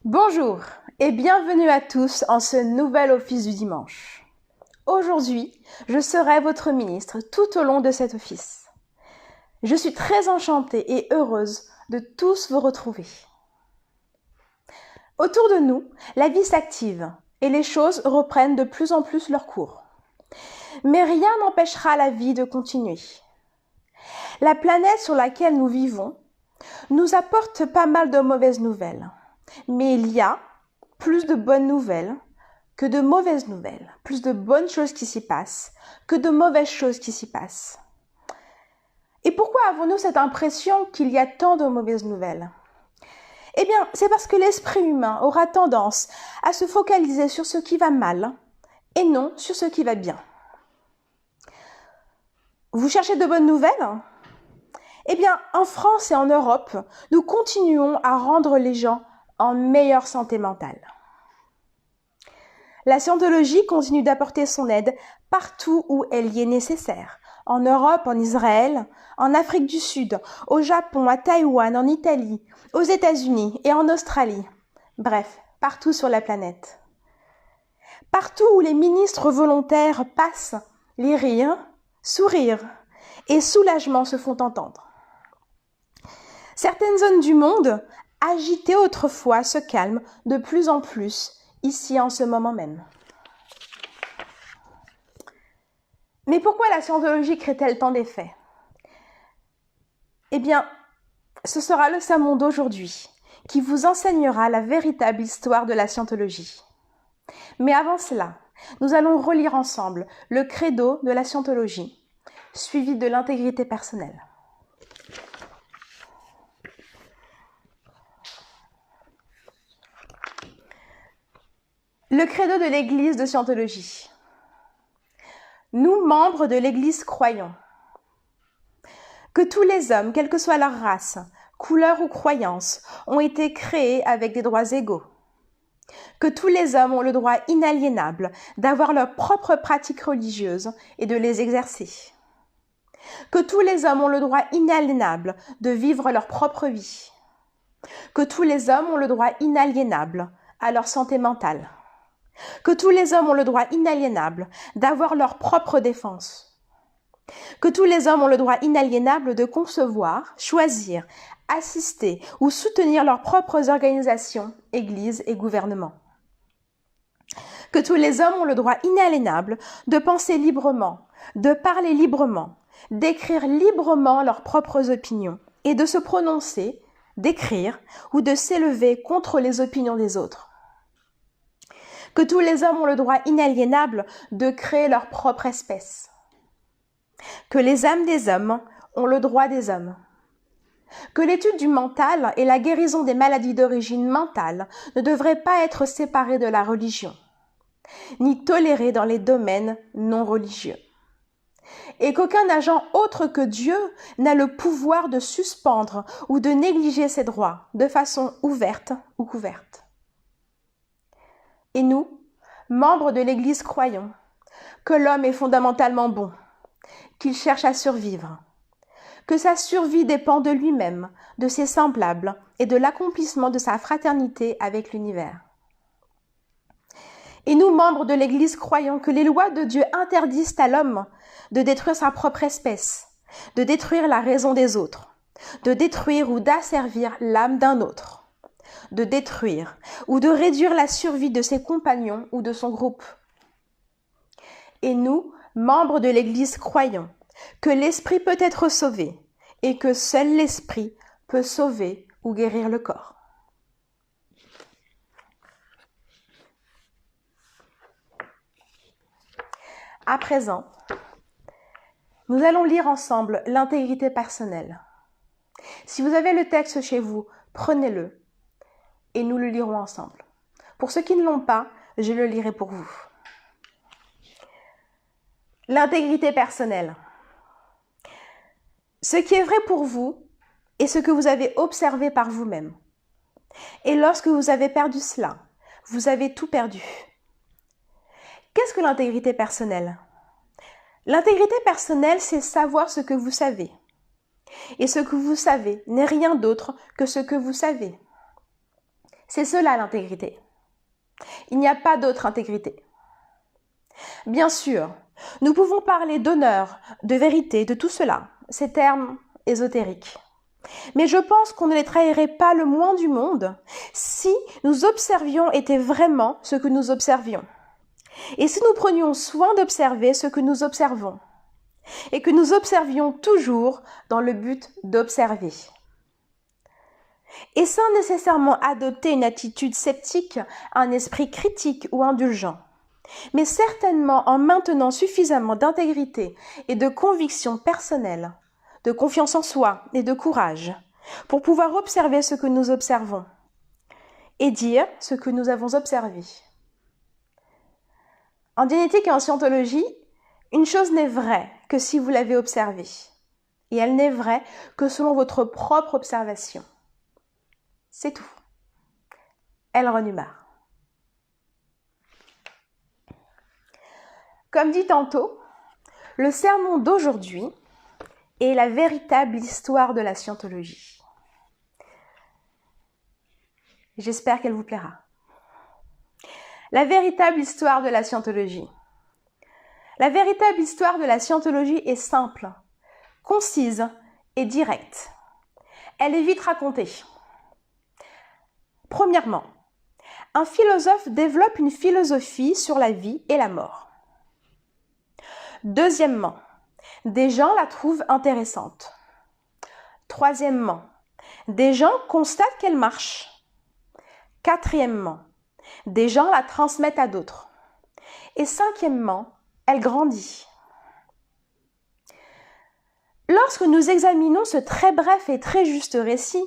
Bonjour et bienvenue à tous en ce nouvel office du dimanche. Aujourd'hui, je serai votre ministre tout au long de cet office. Je suis très enchantée et heureuse de tous vous retrouver. Autour de nous, la vie s'active et les choses reprennent de plus en plus leur cours. Mais rien n'empêchera la vie de continuer. La planète sur laquelle nous vivons nous apporte pas mal de mauvaises nouvelles. Mais il y a plus de bonnes nouvelles que de mauvaises nouvelles, plus de bonnes choses qui s'y passent que de mauvaises choses qui s'y passent. Et pourquoi avons-nous cette impression qu'il y a tant de mauvaises nouvelles ? Eh bien, c'est parce que l'esprit humain aura tendance à se focaliser sur ce qui va mal et non sur ce qui va bien. Vous cherchez de bonnes nouvelles ? Eh bien, en France et en Europe, nous continuons à rendre les gens en meilleure santé mentale. La scientologie continue d'apporter son aide partout où elle y est nécessaire. En Europe, en Israël, en Afrique du Sud, au Japon, à Taïwan, en Italie, aux États-Unis et en Australie. Bref, partout sur la planète. Partout où les ministres volontaires passent, les rires, sourires et soulagements se font entendre. Certaines zones du monde, agitées autrefois, se calment de plus en plus, ici en ce moment même. Mais pourquoi la scientologie crée-t-elle tant d'effets ? Eh bien, ce sera le sermon d'aujourd'hui qui vous enseignera la véritable histoire de la scientologie. Mais avant cela, nous allons relire ensemble le credo de la scientologie, suivi de l'intégrité personnelle. Le credo de l'Église de Scientologie. Nous, membres de l'Église, croyons que tous les hommes, quelle que soit leur race, couleur ou croyance, ont été créés avec des droits égaux. Que tous les hommes ont le droit inaliénable d'avoir leurs propres pratiques religieuses et de les exercer. Que tous les hommes ont le droit inaliénable de vivre leur propre vie. Que tous les hommes ont le droit inaliénable à leur santé mentale. Que tous les hommes ont le droit inaliénable d'avoir leur propre défense. Que tous les hommes ont le droit inaliénable de concevoir, choisir, assister ou soutenir leurs propres organisations, églises et gouvernements. Que tous les hommes ont le droit inaliénable de penser librement, de parler librement, d'écrire librement leurs propres opinions et de se prononcer, d'écrire ou de s'élever contre les opinions des autres. Que tous les hommes ont le droit inaliénable de créer leur propre espèce. Que les âmes des hommes ont le droit des hommes. Que l'étude du mental et la guérison des maladies d'origine mentale ne devraient pas être séparées de la religion, ni tolérées dans les domaines non religieux. Et qu'aucun agent autre que Dieu n'a le pouvoir de suspendre ou de négliger ses droits de façon ouverte ou couverte. Et nous, membres de l'Église, croyons que l'homme est fondamentalement bon, qu'il cherche à survivre, que sa survie dépend de lui-même, de ses semblables et de l'accomplissement de sa fraternité avec l'univers. Et nous, membres de l'Église, croyons que les lois de Dieu interdisent à l'homme de détruire sa propre espèce, de détruire la raison des autres, de détruire ou d'asservir l'âme d'un autre, de détruire ou de réduire la survie de ses compagnons ou de son groupe. Et nous, membres de l'Église, croyons que l'esprit peut être sauvé et que seul l'esprit peut sauver ou guérir le corps. À présent, nous allons lire ensemble l'intégrité personnelle. Si vous avez le texte chez vous, prenez-le et nous le lirons ensemble. Pour ceux qui ne l'ont pas, je le lirai pour vous. L'intégrité personnelle. Ce qui est vrai pour vous est ce que vous avez observé par vous-même. Et lorsque vous avez perdu cela, vous avez tout perdu. Qu'est-ce que l'intégrité personnelle ? L'intégrité personnelle, c'est savoir ce que vous savez. Et ce que vous savez n'est rien d'autre que ce que vous savez. C'est cela l'intégrité. Il n'y a pas d'autre intégrité. Bien sûr, nous pouvons parler d'honneur, de vérité, de tout cela, ces termes ésotériques. Mais je pense qu'on ne les trahirait pas le moins du monde si nous observions était vraiment ce que nous observions. Et si nous prenions soin d'observer ce que nous observons. Et que nous observions toujours dans le but d'observer. Et sans nécessairement adopter une attitude sceptique, un esprit critique ou indulgent, mais certainement en maintenant suffisamment d'intégrité et de conviction personnelle, de confiance en soi et de courage, pour pouvoir observer ce que nous observons et dire ce que nous avons observé. En dianétique et en scientologie, une chose n'est vraie que si vous l'avez observée, et elle n'est vraie que selon votre propre observation. C'est tout. Elle renumère. Comme dit tantôt, le sermon d'aujourd'hui est la véritable histoire de la scientologie. J'espère qu'elle vous plaira. La véritable histoire de la scientologie. La véritable histoire de la scientologie est simple, concise et directe. Elle est vite racontée. Premièrement, un philosophe développe une philosophie sur la vie et la mort. Deuxièmement, des gens la trouvent intéressante. Troisièmement, des gens constatent qu'elle marche. Quatrièmement, des gens la transmettent à d'autres. Et cinquièmement, elle grandit. Lorsque nous examinons ce très bref et très juste récit,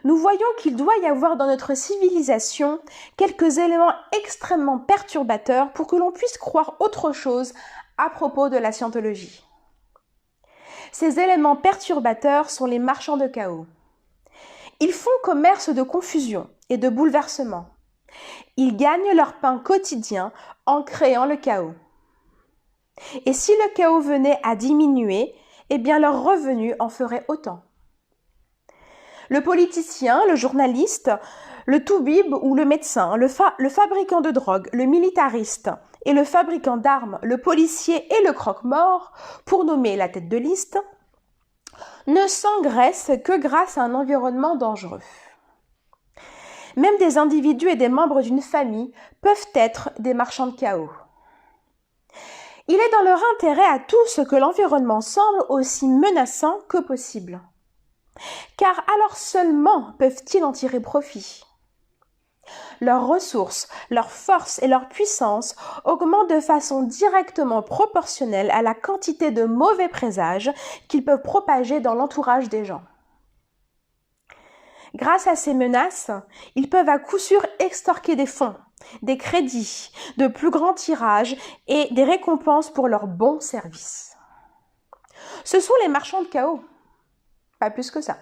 nous voyons qu'il doit y avoir dans notre civilisation quelques éléments extrêmement perturbateurs pour que l'on puisse croire autre chose à propos de la scientologie. Ces éléments perturbateurs sont les marchands de chaos. Ils font commerce de confusion et de bouleversement. Ils gagnent leur pain quotidien en créant le chaos. Et si le chaos venait à diminuer, eh bien leurs revenus en feraient autant. Le politicien, le journaliste, le toubib ou le médecin, le fabricant de drogue, le militariste et le fabricant d'armes, le policier et le croque-mort, pour nommer la tête de liste, ne s'engraissent que grâce à un environnement dangereux. Même des individus et des membres d'une famille peuvent être des marchands de chaos. Il est dans leur intérêt à tous que l'environnement semble aussi menaçant que possible. Car alors seulement peuvent-ils en tirer profit. Leurs ressources, leur force et leur puissance augmentent de façon directement proportionnelle à la quantité de mauvais présages qu'ils peuvent propager dans l'entourage des gens. Grâce à ces menaces, ils peuvent à coup sûr extorquer des fonds, des crédits, de plus grands tirages et des récompenses pour leurs bons services. Ce sont les marchands de chaos, pas plus que ça.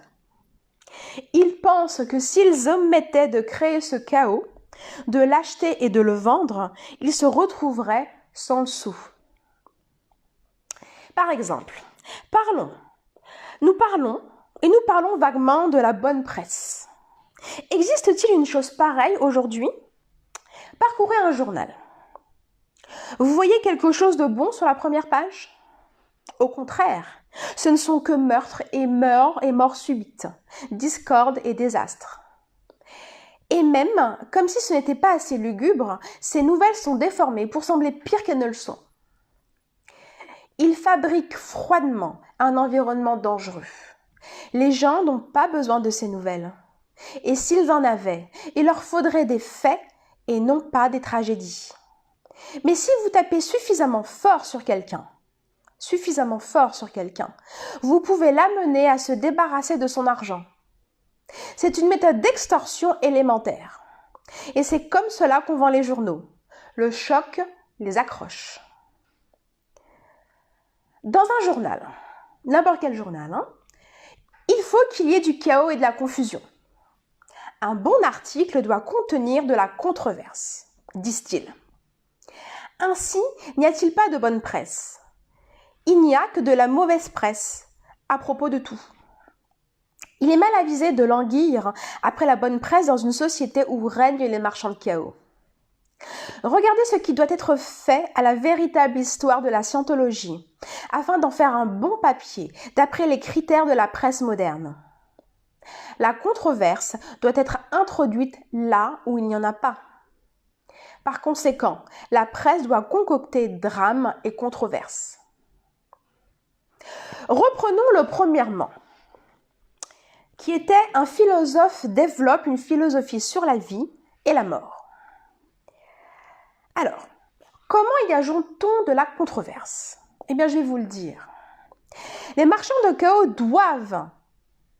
Ils pensent que s'ils omettaient de créer ce chaos, de l'acheter et de le vendre, ils se retrouveraient sans le sou. Par exemple, nous parlons vaguement de la bonne presse. Existe-t-il une chose pareille aujourd'hui ? Parcourez un journal. Vous voyez quelque chose de bon sur la première page ? Au contraire, ce ne sont que meurtres et morts subites, discorde et désastres. Et même, comme si ce n'était pas assez lugubre, ces nouvelles sont déformées pour sembler pires qu'elles ne le sont. Ils fabriquent froidement un environnement dangereux. Les gens n'ont pas besoin de ces nouvelles. Et s'ils en avaient, il leur faudrait des faits et non pas des tragédies. Mais si vous tapez suffisamment fort sur quelqu'un, vous pouvez l'amener à se débarrasser de son argent. C'est une méthode d'extorsion élémentaire. Et c'est comme cela qu'on vend les journaux. Le choc les accroche. Dans un journal, n'importe quel journal, il faut qu'il y ait du chaos et de la confusion. Un bon article doit contenir de la controverse, disent-ils. Ainsi, n'y a-t-il pas de bonne presse ? Il n'y a que de la mauvaise presse à propos de tout. Il est mal avisé de languir après la bonne presse dans une société où règnent les marchands de chaos. Regardez ce qui doit être fait à la véritable histoire de la scientologie, afin d'en faire un bon papier, d'après les critères de la presse moderne. La controverse doit être introduite là où il n'y en a pas. Par conséquent, la presse doit concocter drame et controverse. Reprenons-le premièrement, qui était un philosophe développe une philosophie sur la vie et la mort. Alors, comment y ajoute-t-on de la controverse? Eh bien, je vais vous le dire. Les marchands de chaos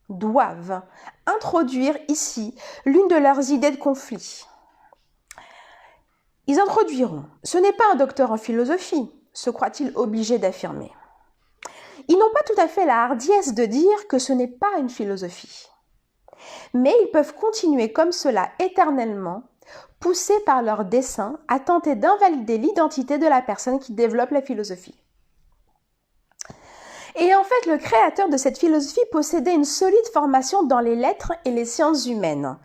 doivent introduire ici l'une de leurs idées de conflit. Ils introduiront « Ce n'est pas un docteur en philosophie », se croit-il obligé d'affirmer. Ils n'ont pas tout à fait la hardiesse de dire que ce n'est pas une philosophie. Mais ils peuvent continuer comme cela éternellement, poussés par leur dessein à tenter d'invalider l'identité de la personne qui développe la philosophie. Et en fait, le créateur de cette philosophie possédait une solide formation dans les lettres et les sciences humaines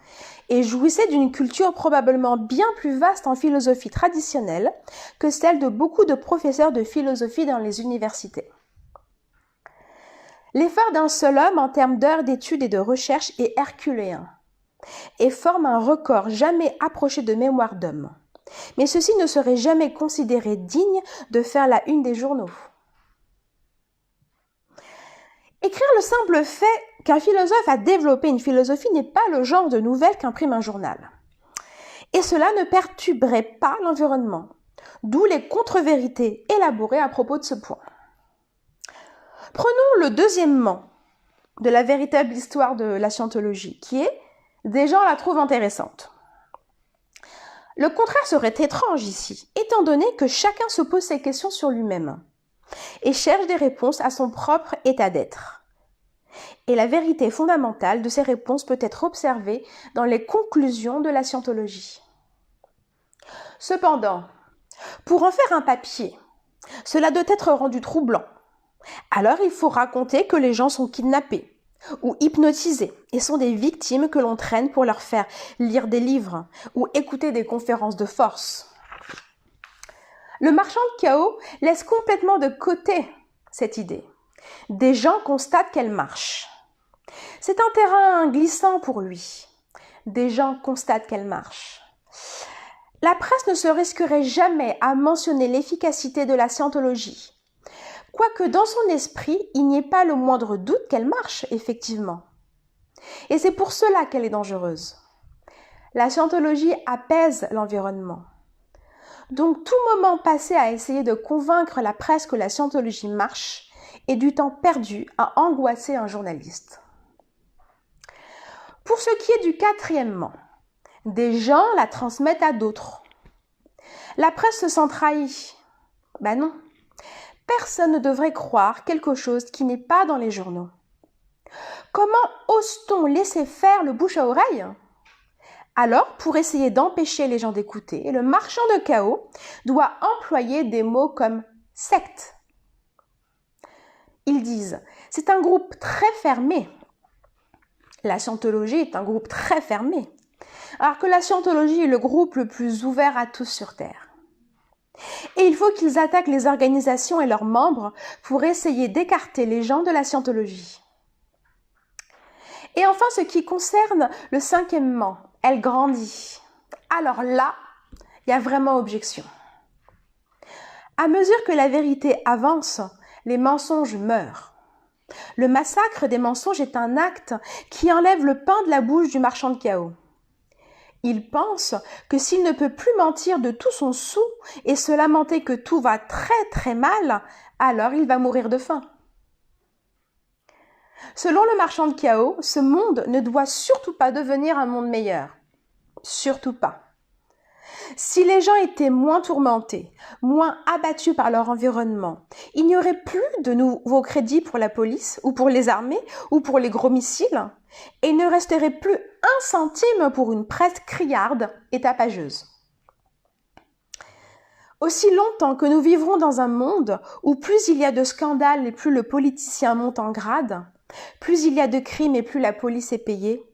et jouissait d'une culture probablement bien plus vaste en philosophie traditionnelle que celle de beaucoup de professeurs de philosophie dans les universités. L'effort d'un seul homme en termes d'heures d'études et de recherche est herculéen et forme un record jamais approché de mémoire d'homme. Mais ceci ne serait jamais considéré digne de faire la une des journaux. Écrire le simple fait qu'un philosophe a développé une philosophie n'est pas le genre de nouvelle qu'imprime un journal. Et cela ne perturberait pas l'environnement, d'où les contre-vérités élaborées à propos de ce point. Prenons le deuxièmement de la véritable histoire de la scientologie, qui est « des gens la trouvent intéressante ». Le contraire serait étrange ici, étant donné que chacun se pose ses questions sur lui-même et cherche des réponses à son propre état d'être. Et la vérité fondamentale de ces réponses peut être observée dans les conclusions de la scientologie. Cependant, pour en faire un papier, cela doit être rendu troublant. Alors il faut raconter que les gens sont kidnappés ou hypnotisés et sont des victimes que l'on traîne pour leur faire lire des livres ou écouter des conférences de force. Le marchand de chaos laisse complètement de côté cette idée. Des gens constatent qu'elle marche. C'est un terrain glissant pour lui. Des gens constatent qu'elle marche. La presse ne se risquerait jamais à mentionner l'efficacité de la scientologie, quoique dans son esprit, il n'y ait pas le moindre doute qu'elle marche, effectivement. Et c'est pour cela qu'elle est dangereuse. La scientologie apaise l'environnement. Donc tout moment passé à essayer de convaincre la presse que la scientologie marche est du temps perdu à angoisser un journaliste. Pour ce qui est du quatrièmement, des gens la transmettent à d'autres. La presse se sent trahie. Ben non. Personne ne devrait croire quelque chose qui n'est pas dans les journaux. Comment ose-t-on laisser faire le bouche à oreille ? Alors, pour essayer d'empêcher les gens d'écouter, le marchand de chaos doit employer des mots comme « secte ». Ils disent « c'est un groupe très fermé ». La scientologie est un groupe très fermé, alors que la scientologie est le groupe le plus ouvert à tous sur Terre. Et il faut qu'ils attaquent les organisations et leurs membres pour essayer d'écarter les gens de la scientologie. Et enfin, ce qui concerne le cinquièmement, elle grandit. Alors là, il y a vraiment objection. À mesure que la vérité avance, les mensonges meurent. Le massacre des mensonges est un acte qui enlève le pain de la bouche du marchand de chaos. Il pense que s'il ne peut plus mentir de tout son soûl et se lamenter que tout va très très mal, alors il va mourir de faim. Selon le marchand de chaos, ce monde ne doit surtout pas devenir un monde meilleur. Surtout pas. Si les gens étaient moins tourmentés, moins abattus par leur environnement, il n'y aurait plus de nouveaux crédits pour la police, ou pour les armées, ou pour les gros missiles, et il ne resterait plus un centime pour une presse criarde et tapageuse. Aussi longtemps que nous vivrons dans un monde où plus il y a de scandales et plus le politicien monte en grade, plus il y a de crimes et plus la police est payée,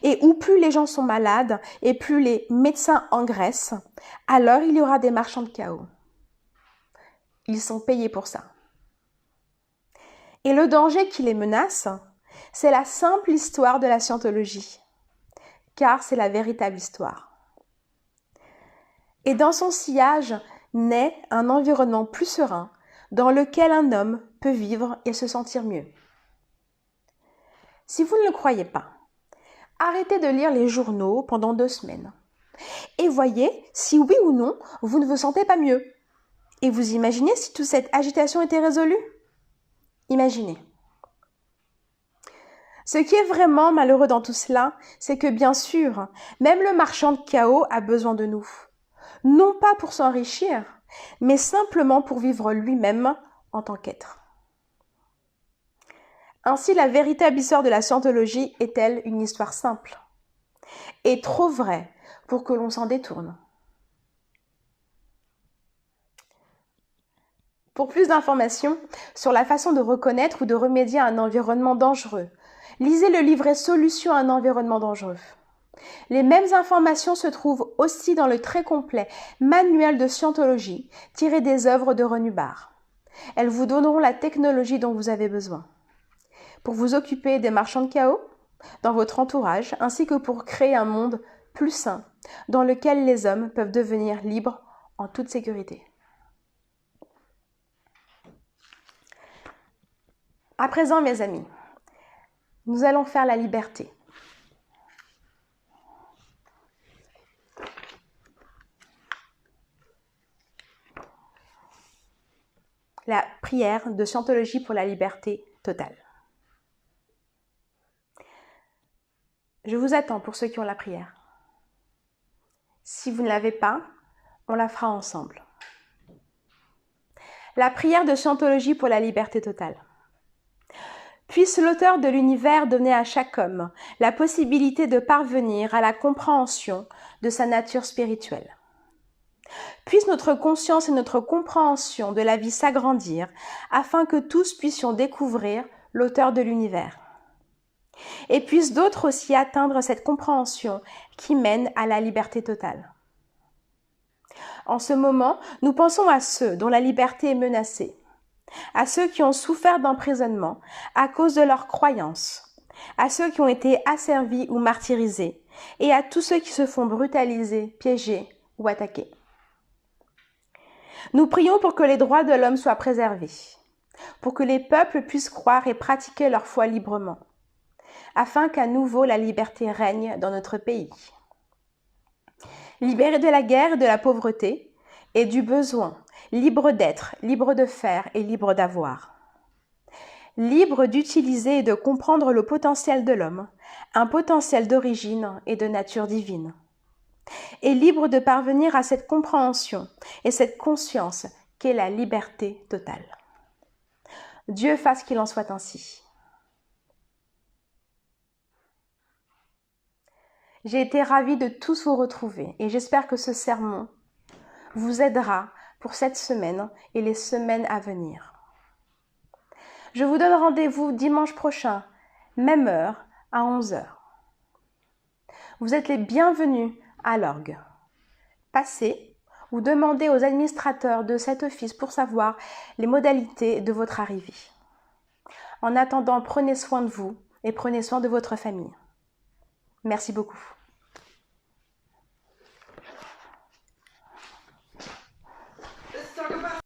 et où plus les gens sont malades et plus les médecins engraissent, alors il y aura des marchands de chaos. Ils sont payés pour ça. Et le danger qui les menace, c'est la simple histoire de la scientologie, car c'est la véritable histoire. Et dans son sillage naît un environnement plus serein dans lequel un homme peut vivre et se sentir mieux. Si vous ne le croyez pas, arrêtez de lire les journaux pendant 2 semaines et voyez si oui ou non vous ne vous sentez pas mieux. Et vous imaginez si toute cette agitation était résolue? Imaginez. Ce qui est vraiment malheureux dans tout cela, c'est que bien sûr, même le marchand de chaos a besoin de nous. Non pas pour s'enrichir, mais simplement pour vivre lui-même en tant qu'être. Ainsi, la véritable histoire de la scientologie est-elle une histoire simple et trop vraie pour que l'on s'en détourne. Pour plus d'informations sur la façon de reconnaître ou de remédier à un environnement dangereux, lisez le livret Solutions à un environnement dangereux. Les mêmes informations se trouvent aussi dans le très complet Manuel de scientologie tiré des œuvres de Ron Hubbard. Elles vous donneront la technologie dont vous avez besoin pour vous occuper des marchands de chaos dans votre entourage, ainsi que pour créer un monde plus sain dans lequel les hommes peuvent devenir libres en toute sécurité. À présent, mes amis, nous allons faire la liberté. La prière de scientologie pour la liberté totale. Je vous attends pour ceux qui ont la prière. Si vous ne l'avez pas, on la fera ensemble. La prière de scientologie pour la liberté totale. Puisse l'auteur de l'univers donner à chaque homme la possibilité de parvenir à la compréhension de sa nature spirituelle. Puisse notre conscience et notre compréhension de la vie s'agrandir afin que tous puissions découvrir l'auteur de l'univers. Et puissent d'autres aussi atteindre cette compréhension qui mène à la liberté totale. En ce moment, nous pensons à ceux dont la liberté est menacée, à ceux qui ont souffert d'emprisonnement à cause de leurs croyances, à ceux qui ont été asservis ou martyrisés, et à tous ceux qui se font brutaliser, piéger ou attaquer. Nous prions pour que les droits de l'homme soient préservés, pour que les peuples puissent croire et pratiquer leur foi librement, afin qu'à nouveau la liberté règne dans notre pays. Libérés de la guerre et de la pauvreté et du besoin, libres d'être, libres de faire et libres d'avoir. Libres d'utiliser et de comprendre le potentiel de l'homme, un potentiel d'origine et de nature divine. Et libres de parvenir à cette compréhension et cette conscience qu'est la liberté totale. Dieu fasse qu'il en soit ainsi. J'ai été ravie de tous vous retrouver et j'espère que ce sermon vous aidera pour cette semaine et les semaines à venir. Je vous donne rendez-vous dimanche prochain, même heure, à 11h. Vous êtes les bienvenus à l'orgue. Passez ou demandez aux administrateurs de cet office pour savoir les modalités de votre arrivée. En attendant, prenez soin de vous et prenez soin de votre famille. Merci beaucoup.